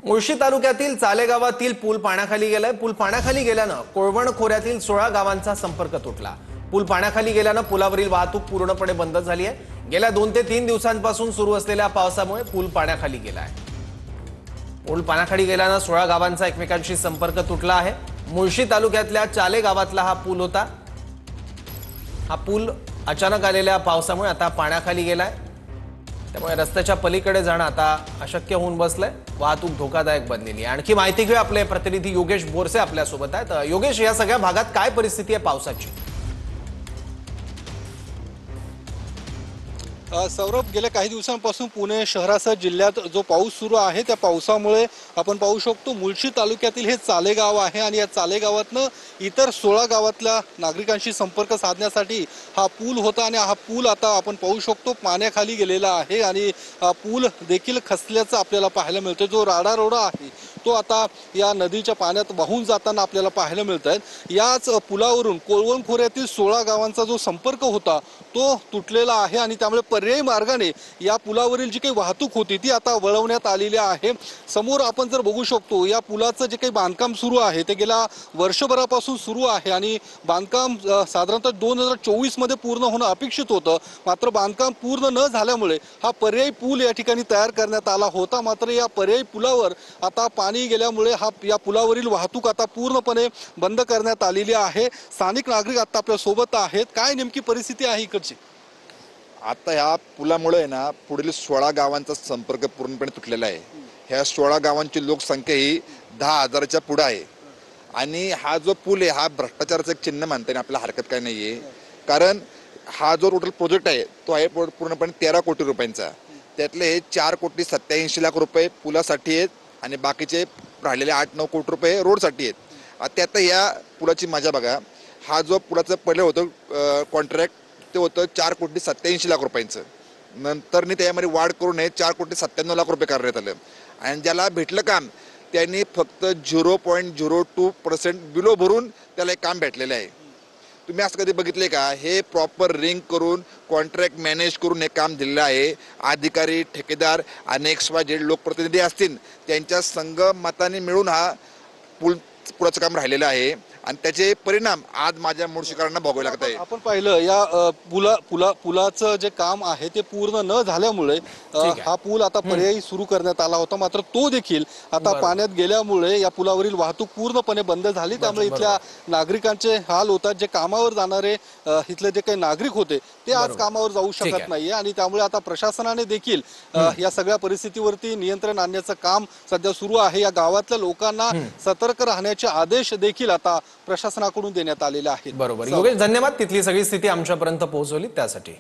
मुळशी तालुक्यातील चाले गावातील पूल पाण्याखाली गेलाय। पूल पाण्याखाली गेल्यानं कोळवण खोऱ्यातील 16 गावांचा संपर्क तुटला। पूल पाण्याखाली गेल्यानं पुलावरील वाहतूक पूर्णपणे बंद झाली आहे। गेल्या 2 ते 3 दिवसांपासून सुरू असलेल्या पावसामुळे पूल पाण्याखाली गेलाय। पूल पाण्याखाली गेल्यानं 16 गावांचा एकमेकांशी संपर्क तुटला आहे। मुळशी तालुक्यातल्या चाले गावातला हा पूल होता। हा पूल अचानक आलेल्या पावसामुळे आता पाण्याखाली गेलाय। त्यामुळे रस्त्याच्या पलीकडे जाणं आता अशक्य होऊन बसलंय। वाहतूक धोकादायक बनलेली आहे। आणखी माहिती घेऊ, आपले प्रतिनिधी योगेश बोरसे आपल्या सोबत आहेत। योगेश, या सगळ्या भागात काय परिस्थिती आहे पावसाची? सौरभ, गेल्या काही दिवसांपासून पुणे शहरासह जिल्ह्यात जो पाऊस सुरू आहे त्या पावसामुळे आपण पाहू शकतो मुळशी तालुक्यातील हे चाले गाव आहे आणि या चाले गावातनं इतर 16 गावातल्या नागरिकांशी संपर्क साधण्यासाठी हा पूल होता आणि हा पूल आता आपण पाहू शकतो पाण्याखाली गेलेला आहे आणि पूल देखील खचल्याचं आपल्याला पाहायला मिळतं। जो राडारोडा आहे तो आता या नदीच्या पाण्यात वाहून जाताना आपल्याला पाहायला मिळत आहे। याच पुलावरून कोळवण खोऱ्यातील 16 गावांचा जो संपर्क होता तो तुटलेला आहे आणि त्यामुळे पर्यायी मार्गाने या पुलावरील जी काही वाहतूक होती ती आता वळवण्यात आलेली आहे। समोर आपण जर बघू शकतो या पुलाचं जे काही बांधकाम सुरू आहे ते गेल्या वर्षभरापासून सुरू आहे आणि बांधकाम साधारणतः 2024 मध्ये पूर्ण होणं अपेक्षित होतं। मात्र बांधकाम पूर्ण न झाल्यामुळे हा पर्यायी पूल या ठिकाणी तयार करण्यात आला होता। मात्र या पर्यायी पुलावर आता पाणी गेल्यामुळे या पुलावरील वाहतूक आता पूर्णपणे बंद करण्यात आलेली आहे। स्थानिक नागरिक आता आपल्या सोबत आहेत। काय नेमकी परिस्थिती आहे इकडची? आता ह्या पुलामुळे ना पुढील 16 गावांचा संपर्क पूर्णपणे तुटलेला आहे। ह्या 16 गावांची लोकसंख्या ही 10,000च्या पुढे आहे आणि हा जो पूल आहे हा भ्रष्टाचाराचं एक चिन्ह मानता येईल, आपल्याला हरकत काय नाहीये। कारण हा जो टोटल प्रोजेक्ट आहे तो आहे पूर्णपणे 13 कोटी रुपयांचा। त्यातले 4,87,00,000 रुपये पुलासाठी आहेत आणि बाकीचे राहिलेले 8-9 कोटी रुपये रोडसाठी आहेत। त्यात या पुलाची मजा बघा, हा जो पुलाचं पहिलं होतं कॉन्ट्रॅक्ट ते होतं 4,87,00,000 रुपयांचं। नंतर त्यामध्ये वाढ करून 4,97,00,000 रुपये करण्यात आलं आणि ज्याला भेटलं काम त्यांनी फक्त 0.02% बिलो भरून त्याला एक काम भेटलेलं आहे। तुम्ही असं कधी बघितले का? हे प्रॉपर रिंग करून कॉन्ट्रॅक्ट मॅनेज करून हे काम दिलेलं आहे। अधिकारी, ठेकेदार आणि XYZ लोकप्रतिनिधी असतील त्यांच्या संगमताने मिळून हा पुलाचं काम राहिलेलं आहे आणि त्याचे परिणाम आज माझ्या मुळशीकरांना भोगावे लागत आहे। आपण पाहिलं या पुलाचं जे काम आहे ते पूर्ण न झाल्यामुळे हा पूल आता पर्यायी सुरू करण्यात आला होता। मात्र तो देखील आता पाण्यात गेल्यामुळे या पुलावरील वाहतूक पूर्णपणे बंद झाली। त्यामुळे इथल्या नागरिकांचे हाल होतात। जे कामावर जाणारे इथले जे काही नागरिक होते ते आज कामावर जाऊ शकत नाहीये आणि त्यामुळे आता प्रशासनाने देखील या सगळ्या परिस्थितीवरती नियंत्रण आणण्याचं काम सध्या सुरू आहे। या गावातल्या लोकांना सतर्क राहण्याचे आदेश देखील आता प्रशासनाकडून देण्यात आलेले आहेत। बरोबर योगेश, धन्यवाद। तिथली सगळी स्थिती आमच्यापर्यंत पोहोचवली त्यासाठी।